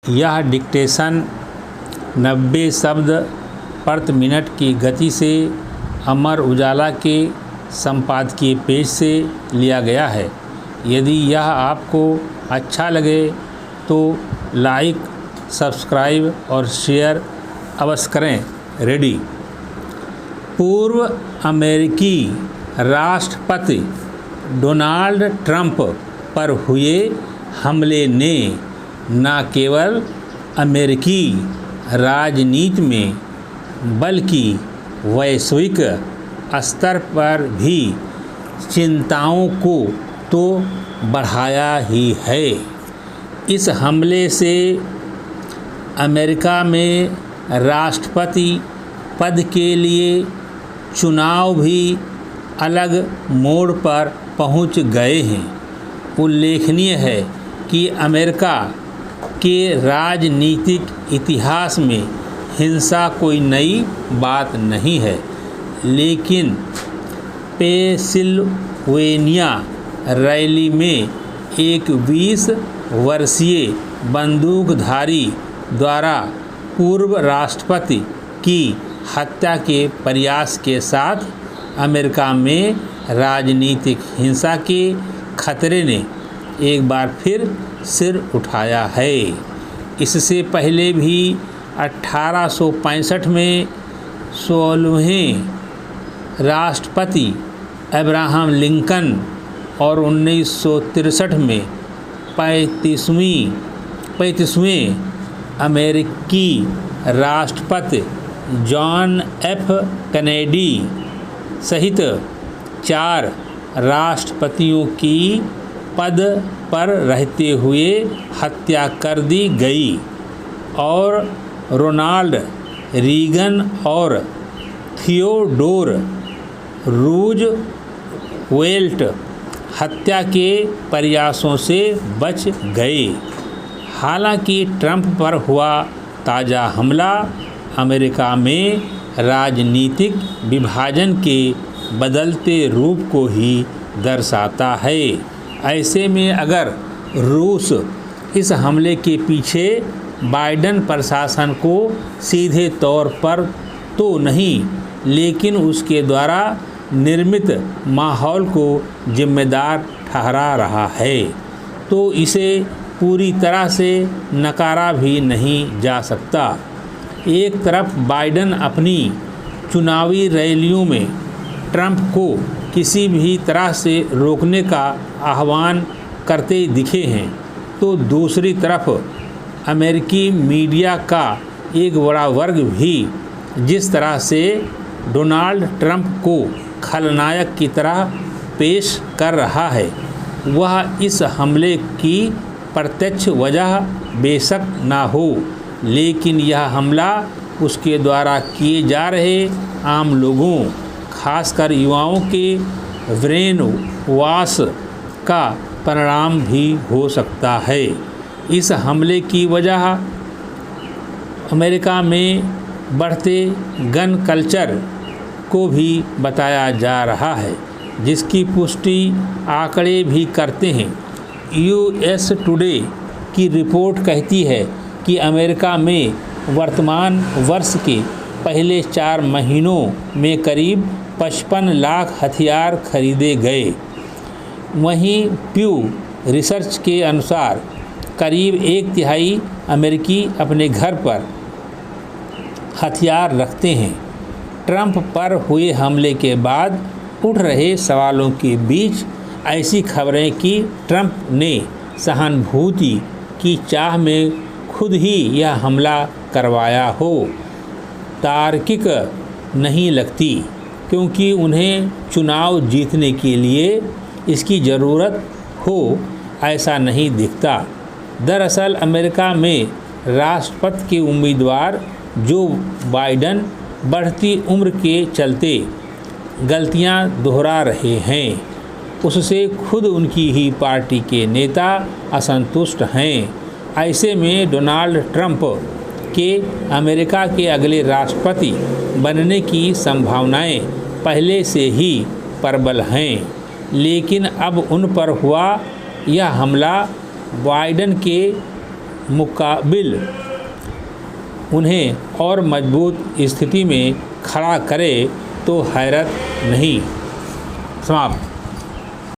यह डिक्टेशन 90 शब्द प्रति मिनट की गति से अमर उजाला के संपादकीय पेज से लिया गया है। यदि यह आपको अच्छा लगे तो लाइक, सब्सक्राइब और शेयर अवश्य करें। रेडी। पूर्व अमेरिकी राष्ट्रपति डोनाल्ड ट्रंप पर हुए हमले ने न केवल अमेरिकी राजनीति में बल्कि वैश्विक स्तर पर भी चिंताओं को तो बढ़ाया ही है। इस हमले से अमेरिका में राष्ट्रपति पद के लिए चुनाव भी अलग मोड़ पर पहुंच गए हैं। उल्लेखनीय है कि अमेरिका के राजनीतिक इतिहास में हिंसा कोई नई बात नहीं है, लेकिन पेंसिल्वेनिया रैली में एक 20 वर्षीय बंदूकधारी द्वारा पूर्व राष्ट्रपति की हत्या के प्रयास के साथ अमेरिका में राजनीतिक हिंसा के खतरे ने एक बार फिर सिर उठाया है। इससे पहले भी 1865 में 16वें राष्ट्रपति अब्राहम लिंकन और 1963 में 35वें अमेरिकी राष्ट्रपति जॉन एफ कैनेडी सहित 4 राष्ट्रपतियों की पद पर रहते हुए हत्या कर दी गई और रोनाल्ड रीगन और थियोडोर रूजवेल्ट हत्या के प्रयासों से बच गए। हालांकि ट्रंप पर हुआ ताज़ा हमला अमेरिका में राजनीतिक विभाजन के बदलते रूप को ही दर्शाता है। ऐसे में अगर रूस इस हमले के पीछे बाइडेन प्रशासन को सीधे तौर पर तो नहीं, लेकिन उसके द्वारा निर्मित माहौल को जिम्मेदार ठहरा रहा है, तो इसे पूरी तरह से नकारा भी नहीं जा सकता। एक तरफ बाइडेन अपनी चुनावी रैलियों में ट्रंप को किसी भी तरह से रोकने का आह्वान करते दिखे हैं, तो दूसरी तरफ अमेरिकी मीडिया का एक बड़ा वर्ग भी जिस तरह से डोनाल्ड ट्रंप को खलनायक की तरह पेश कर रहा है, वह इस हमले की प्रत्यक्ष वजह बेशक ना हो, लेकिन यह हमला उसके द्वारा किए जा रहे आम लोगों, खासकर युवाओं के ब्रेन वॉश का परिणाम भी हो सकता है। इस हमले की वजह अमेरिका में बढ़ते गन कल्चर को भी बताया जा रहा है, जिसकी पुष्टि आंकड़े भी करते हैं। यूएस टुडे की रिपोर्ट कहती है कि अमेरिका में वर्तमान वर्ष के पहले 4 महीनों में करीब 55 लाख हथियार खरीदे गए। वहीं प्यू रिसर्च के अनुसार करीब 1/3 अमेरिकी अपने घर पर हथियार रखते हैं। ट्रंप पर हुए हमले के बाद उठ रहे सवालों के बीच ऐसी खबरें कि ट्रंप ने सहानुभूति की चाह में खुद ही यह हमला करवाया हो, तार्किक नहीं लगती, क्योंकि उन्हें चुनाव जीतने के लिए इसकी ज़रूरत हो ऐसा नहीं दिखता। दरअसल अमेरिका में राष्ट्रपति के उम्मीदवार जो बाइडेन बढ़ती उम्र के चलते गलतियां दोहरा रहे हैं, उससे खुद उनकी ही पार्टी के नेता असंतुष्ट हैं। ऐसे में डोनाल्ड ट्रंप के अमेरिका के अगले राष्ट्रपति बनने की संभावनाएं पहले से ही प्रबल हैं, लेकिन अब उन पर हुआ यह हमला बाइडेन के मुकाबिल उन्हें और मजबूत स्थिति में खड़ा करे तो हैरत नहीं। समाप्त।